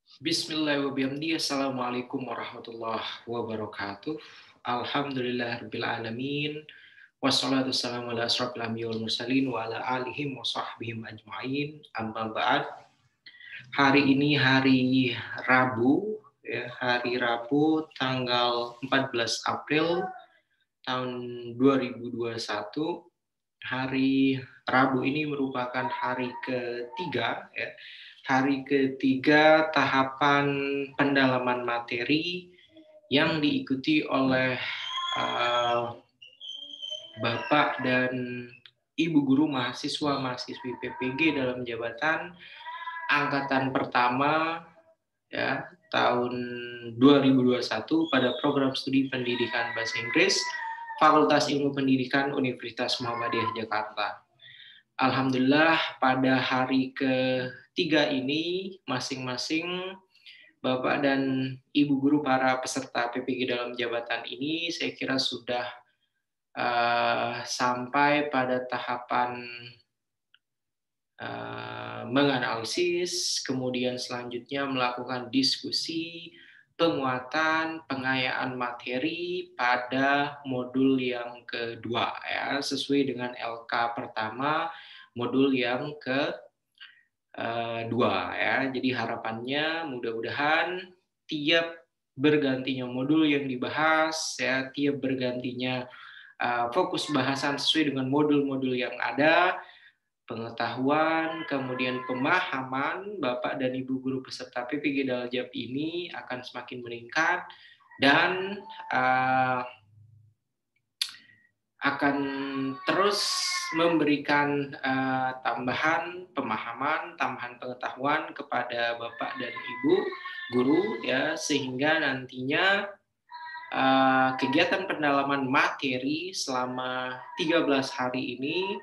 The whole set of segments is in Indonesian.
Bismillahirrahmanirrahim. Assalamualaikum warahmatullahi wabarakatuh. Alhamdulillahirrabbilalamin. Wassalatu wassalamu ala asrafil anbiya wal mursalin wa ala alihim wa sahbihim ajma'in. Amma ba'd. Hari ini hari Rabu, ya, hari Rabu tanggal 14 April tahun 2021. Hari Rabu ini merupakan hari ketiga, ya, hari ketiga tahapan pendalaman materi yang diikuti oleh Bapak dan Ibu guru mahasiswa-mahasiswi PPG dalam jabatan angkatan pertama, ya, tahun 2021 pada program studi pendidikan bahasa Inggris Fakultas Ilmu Pendidikan Universitas Muhammadiyah Jakarta. Alhamdulillah pada hari ketiga ini masing-masing Bapak dan Ibu guru para peserta PPG dalam jabatan ini saya kira sudah sampai pada tahapan menganalisis, kemudian selanjutnya melakukan diskusi, penguatan, pengayaan materi pada modul yang kedua, ya, sesuai dengan LK pertama, modul yang kedua, ya. Jadi harapannya mudah-mudahan tiap bergantinya modul yang dibahas, ya, tiap bergantinya fokus bahasan sesuai dengan modul-modul yang ada, pengetahuan, kemudian pemahaman Bapak dan Ibu guru peserta PPG Daljab ini akan semakin meningkat dan akan terus memberikan tambahan pemahaman, tambahan pengetahuan kepada Bapak dan Ibu guru, ya, sehingga nantinya kegiatan pendalaman materi selama 13 hari ini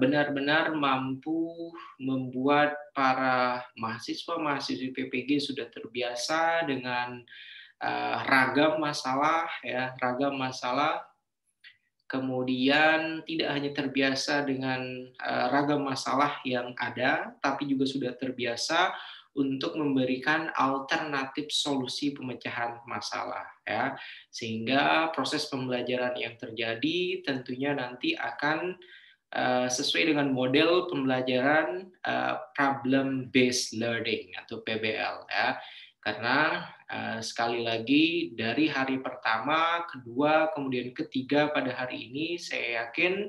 benar-benar mampu membuat para mahasiswa-mahasiswi PPG sudah terbiasa dengan ragam masalah, ya, ragam masalah. Kemudian tidak hanya terbiasa dengan ragam masalah yang ada, tapi juga sudah terbiasa untuk memberikan alternatif solusi pemecahan masalah, ya. Sehingga proses pembelajaran yang terjadi tentunya nanti akan sesuai dengan model pembelajaran problem based learning atau PBL, ya. Karena sekali lagi dari hari pertama, kedua, kemudian ketiga pada hari ini saya yakin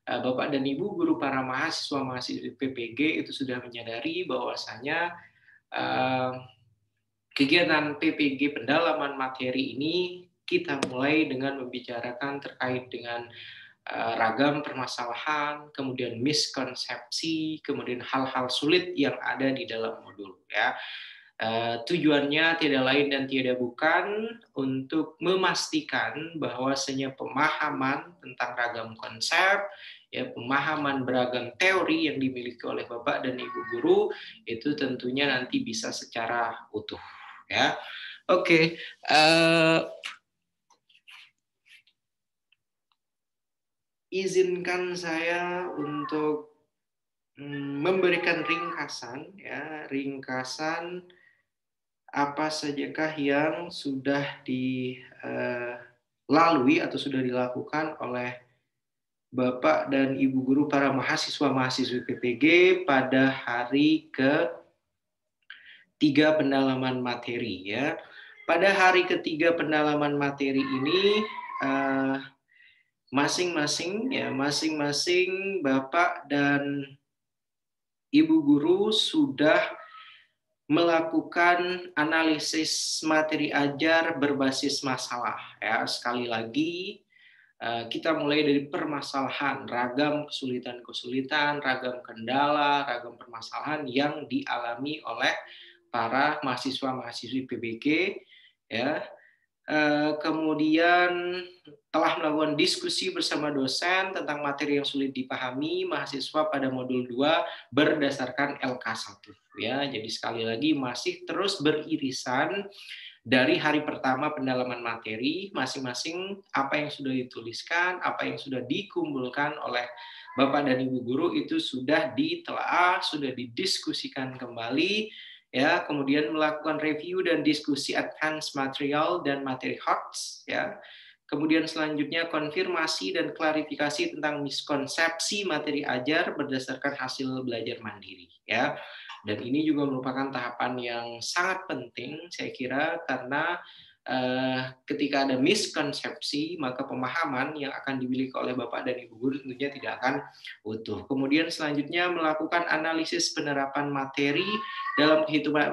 Bapak dan Ibu guru para mahasiswa-mahasiswi PPG itu sudah menyadari bahwasanya kegiatan PPG pendalaman materi ini kita mulai dengan membicarakan terkait dengan ragam permasalahan, kemudian miskonsepsi, kemudian hal-hal sulit yang ada di dalam modul, ya. Tujuannya tidak lain dan tidak bukan untuk memastikan bahwasanya pemahaman tentang ragam konsep, ya, pemahaman beragam teori yang dimiliki oleh Bapak dan Ibu guru itu tentunya nanti bisa secara utuh, ya. Oke. Izinkan saya untuk memberikan ringkasan, ya, ringkasan apa sajakah yang sudah dilalui atau sudah dilakukan oleh Bapak dan Ibu guru para mahasiswa-mahasiswi PPG pada hari ketiga pendalaman materi, ya. Pada hari ketiga pendalaman materi ini masing-masing Bapak dan Ibu guru sudah melakukan analisis materi ajar berbasis masalah, ya. Sekali lagi kita mulai dari permasalahan, ragam kesulitan-kesulitan, ragam kendala, ragam permasalahan yang dialami oleh para mahasiswa-mahasiswi PBG, ya. Kemudian telah melakukan diskusi bersama dosen tentang materi yang sulit dipahami mahasiswa pada modul 2 berdasarkan LK1, ya. Jadi sekali lagi masih terus beririsan dari hari pertama pendalaman materi, masing-masing apa yang sudah dituliskan, apa yang sudah dikumpulkan oleh Bapak dan Ibu guru itu sudah ditelaah, sudah didiskusikan kembali, ya, kemudian melakukan review dan diskusi advance material dan materi HOTS, ya. Kemudian selanjutnya konfirmasi dan klarifikasi tentang miskonsepsi materi ajar berdasarkan hasil belajar mandiri, ya. Dan ini juga merupakan tahapan yang sangat penting saya kira karena ketika ada miskonsepsi maka pemahaman yang akan dimiliki oleh Bapak dan Ibu guru tentunya tidak akan utuh. Kemudian selanjutnya melakukan analisis penerapan materi dalam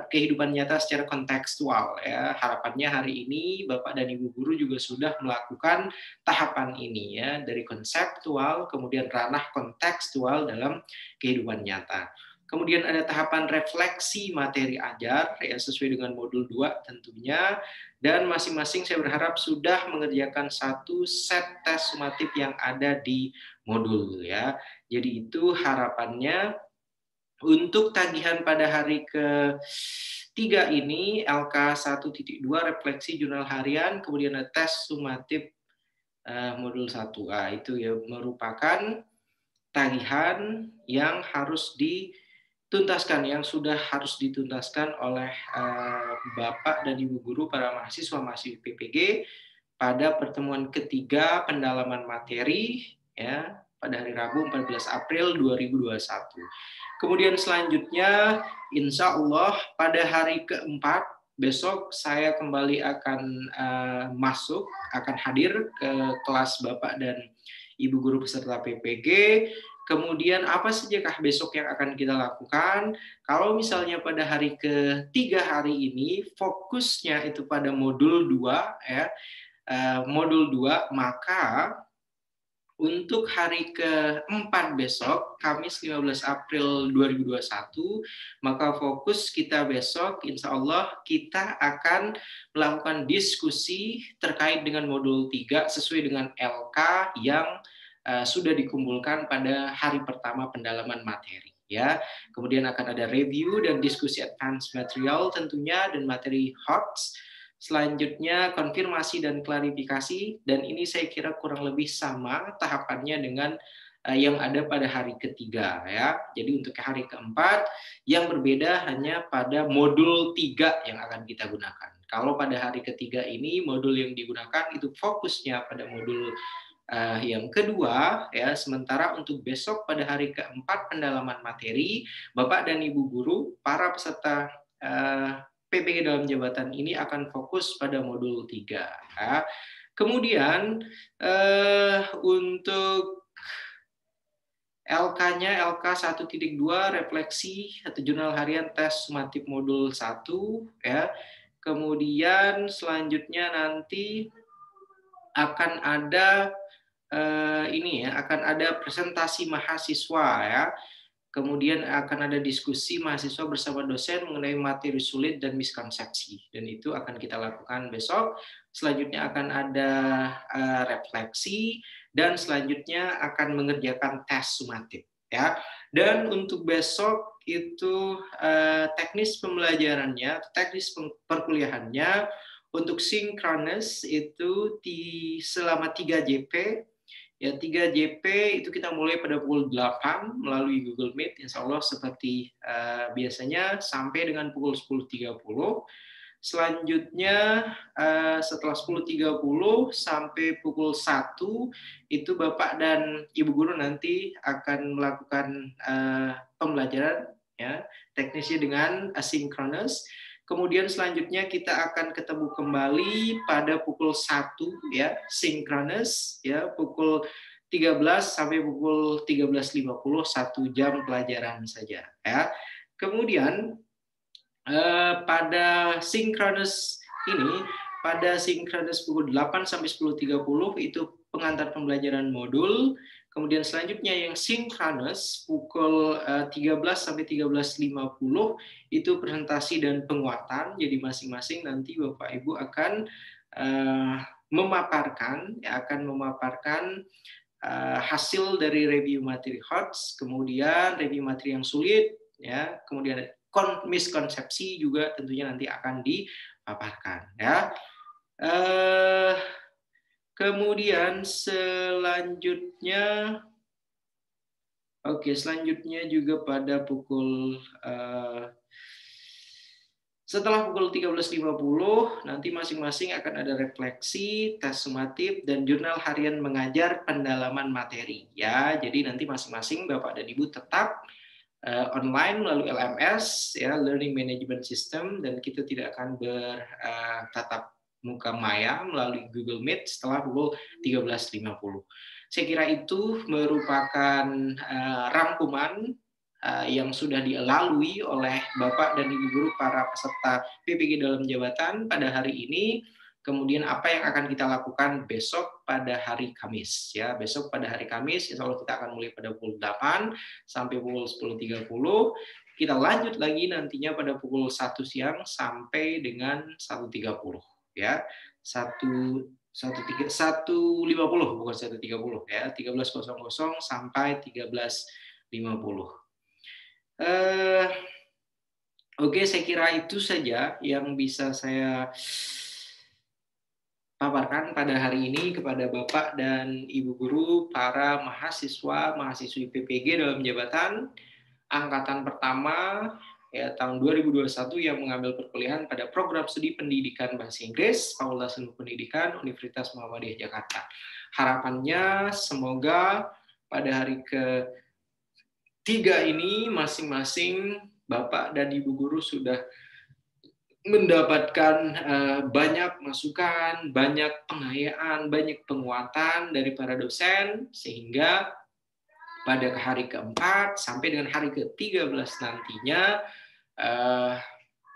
kehidupan nyata secara kontekstual, ya. Harapannya hari ini Bapak dan Ibu guru juga sudah melakukan tahapan ini, ya, dari konseptual kemudian ranah kontekstual dalam kehidupan nyata. Kemudian ada tahapan refleksi materi ajar, ya, sesuai dengan modul 2 tentunya, dan masing-masing saya berharap sudah mengerjakan satu set tes sumatif yang ada di modul, ya. Jadi itu harapannya. Untuk tagihan pada hari ke-3 ini, LK 1.2 refleksi jurnal harian, kemudian ada tes sumatif modul 1. Itu ya merupakan tagihan yang harus dituntaskan, yang sudah harus dituntaskan oleh Bapak dan Ibu guru para mahasiswa-mahasiswi PPG pada pertemuan ketiga pendalaman materi, ya, pada hari Rabu 14 April 2021. Kemudian selanjutnya, insya Allah pada hari keempat, besok saya kembali akan akan hadir ke kelas Bapak dan Ibu guru peserta PPG. Kemudian apa sajakah besok yang akan kita lakukan? Kalau misalnya pada hari ketiga hari ini, fokusnya itu pada modul 2, ya, modul 2, maka untuk hari keempat besok, Kamis 15 April 2021, maka fokus kita besok, insya Allah kita akan melakukan diskusi terkait dengan modul 3 sesuai dengan LK yang sudah dikumpulkan pada hari pertama pendalaman materi, ya. Kemudian akan ada review dan diskusi advance material tentunya dan materi HOTS. Selanjutnya konfirmasi dan klarifikasi, dan ini saya kira kurang lebih sama tahapannya dengan yang ada pada hari ketiga, ya. Jadi untuk hari keempat yang berbeda hanya pada modul 3 yang akan kita gunakan. Kalau pada hari ketiga ini modul yang digunakan itu fokusnya pada modul yang kedua, ya. Sementara untuk besok pada hari keempat pendalaman materi, Bapak dan Ibu guru para peserta PPG dalam jabatan ini akan fokus pada modul 3. Ya. Kemudian untuk LK-nya, LK 1.2 refleksi atau jurnal harian tes sumatif modul 1. Ya. Kemudian selanjutnya nanti akan ada akan ada presentasi mahasiswa, ya. Kemudian akan ada diskusi mahasiswa bersama dosen mengenai materi sulit dan miskonsepsi. Dan itu akan kita lakukan besok. Selanjutnya akan ada refleksi dan selanjutnya akan mengerjakan tes sumatif, ya. Dan untuk besok itu teknis pembelajarannya, teknis perkuliahannya untuk sinkronus itu selama 3 JP. Ya, 3 JP itu kita mulai pada pukul 8 melalui Google Meet, insya Allah seperti biasanya sampai dengan pukul 10.30. Selanjutnya setelah 10.30 sampai pukul 1 itu Bapak dan Ibu guru nanti akan melakukan pembelajaran, ya, teknisnya dengan asinkronus. Kemudian selanjutnya kita akan ketemu kembali pada pukul 1, ya, sinkronus, ya, pukul 13 sampai pukul 13.50, 1 jam pelajaran saja, ya. Kemudian pada sinkronus ini, pada sinkronus pukul 8 sampai 10.30 itu pengantar pembelajaran modul. Kemudian selanjutnya yang sinkronus pukul 13 sampai 13.50 itu presentasi dan penguatan. Jadi masing-masing nanti Bapak Ibu akan memaparkan hasil dari review materi HOTS, kemudian review materi yang sulit, ya, kemudian miskonsepsi juga tentunya nanti akan dipaparkan, ya. Kemudian selanjutnya juga pada pukul Setelah pukul 13.50, nanti masing-masing akan ada refleksi, tes sumatif, dan jurnal harian mengajar pendalaman materi. Ya, jadi nanti masing-masing Bapak dan Ibu tetap online melalui LMS, ya, Learning Management System, dan kita tidak akan bertatap muka maya melalui Google Meet setelah pukul 13.50. Saya kira itu merupakan rangkuman yang sudah dilalui oleh Bapak dan Ibu guru para peserta PPG dalam jabatan pada hari ini. Kemudian apa yang akan kita lakukan besok pada hari Kamis, ya. Besok pada hari Kamis insya Allah kita akan mulai pada pukul 8 sampai pukul 10.30. Kita lanjut lagi nantinya pada pukul 1 siang sampai dengan 1.30, ya. 1.50 bukan 1.30, ya. 13.00 sampai 13.50. Oke, saya kira itu saja yang bisa saya paparkan pada hari ini kepada Bapak dan Ibu guru, para mahasiswi PPG dalam jabatan angkatan pertama, ya, tahun 2021 yang mengambil perkuliahan pada program studi pendidikan bahasa Inggris Fakultas Ilmu Pendidikan Universitas Muhammadiyah Jakarta. Harapannya semoga pada hari ketiga ini masing-masing Bapak dan Ibu guru sudah mendapatkan banyak masukan, banyak pengayaan, banyak penguatan dari para dosen, sehingga pada hari keempat sampai dengan hari ke-13 nantinya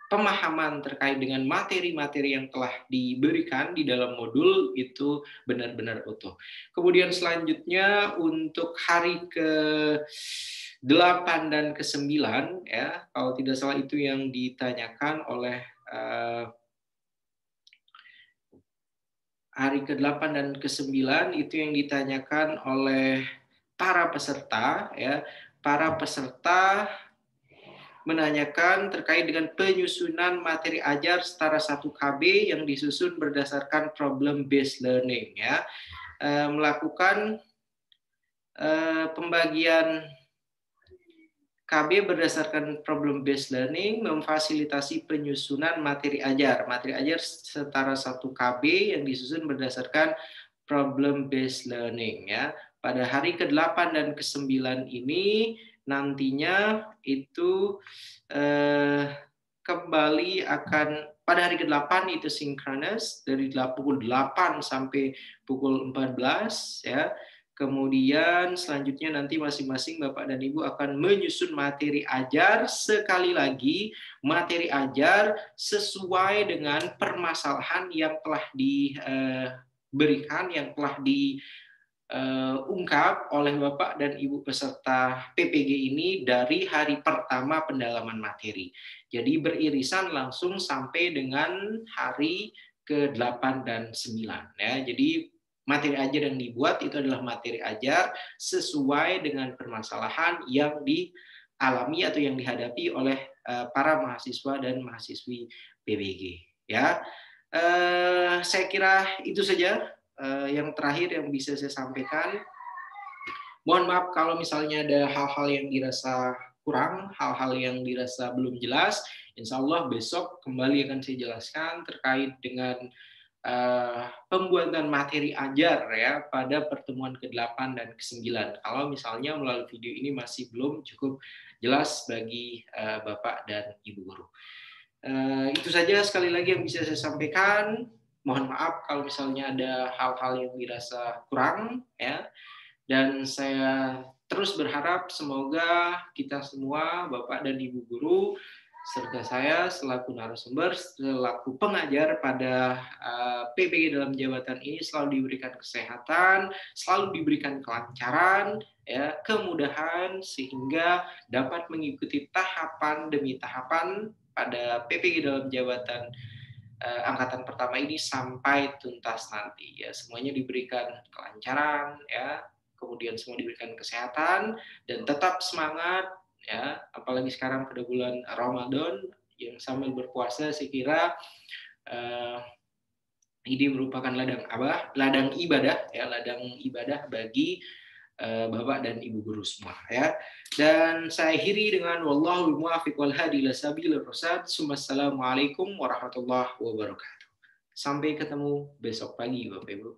pemahaman terkait dengan materi-materi yang telah diberikan di dalam modul itu benar-benar utuh. Kemudian selanjutnya untuk hari ke-8 dan ke-9, ya, kalau tidak salah itu yang ditanyakan oleh hari ke-8 dan ke-9 itu yang ditanyakan oleh para peserta, ya. Para peserta menanyakan terkait dengan penyusunan materi ajar setara 1 KB yang disusun berdasarkan problem based learning, ya. Melakukan pembagian KB berdasarkan problem based learning, memfasilitasi penyusunan materi ajar. Materi ajar setara 1 KB yang disusun berdasarkan problem based learning, ya. Pada hari ke-8 dan ke-9 ini nantinya itu kembali akan pada hari ke-8 itu sinkronus dari pukul 8 sampai pukul 14, ya. Kemudian selanjutnya nanti masing-masing Bapak dan Ibu akan menyusun materi ajar, sekali lagi materi ajar sesuai dengan permasalahan yang telah diberikan, yang telah diungkap oleh Bapak dan Ibu peserta PPG ini dari hari pertama pendalaman materi. Jadi beririsan langsung sampai dengan hari ke-8 dan 9, ya. Jadi materi ajar yang dibuat itu adalah materi ajar sesuai dengan permasalahan yang dialami atau yang dihadapi oleh para mahasiswa dan mahasiswi PBG, ya. Saya kira itu saja yang terakhir yang bisa saya sampaikan. Mohon maaf kalau misalnya ada hal-hal yang dirasa kurang, hal-hal yang dirasa belum jelas. Insya Allah besok kembali akan saya jelaskan terkait dengan pembuatan materi ajar, ya, pada pertemuan ke-8 dan ke-9. Kalau misalnya melalui video ini masih belum cukup jelas bagi Bapak dan Ibu guru. Itu saja sekali lagi yang bisa saya sampaikan. Mohon maaf kalau misalnya ada hal-hal yang dirasa kurang, ya. Dan saya terus berharap semoga kita semua, Bapak dan Ibu guru, serta saya selaku narasumber, selaku pengajar pada PPG dalam jabatan ini selalu diberikan kesehatan, selalu diberikan kelancaran, ya, kemudahan, sehingga dapat mengikuti tahapan demi tahapan pada PPG dalam jabatan angkatan pertama ini sampai tuntas nanti, ya. Semuanya diberikan kelancaran, ya, kemudian semua diberikan kesehatan dan tetap semangat, ya, apalagi sekarang pada bulan Ramadan yang sambil berpuasa, saya kira ini merupakan ladang ibadah, ya, ladang ibadah bagi Bapak dan Ibu guru semua ya. Dan saya akhiri dengan wallahu muwaffiq wal hadi ila sabilir rasyad. Wassalamualaikum warahmatullahi wabarakatuh. Sampai ketemu besok pagi Bapak Ibu.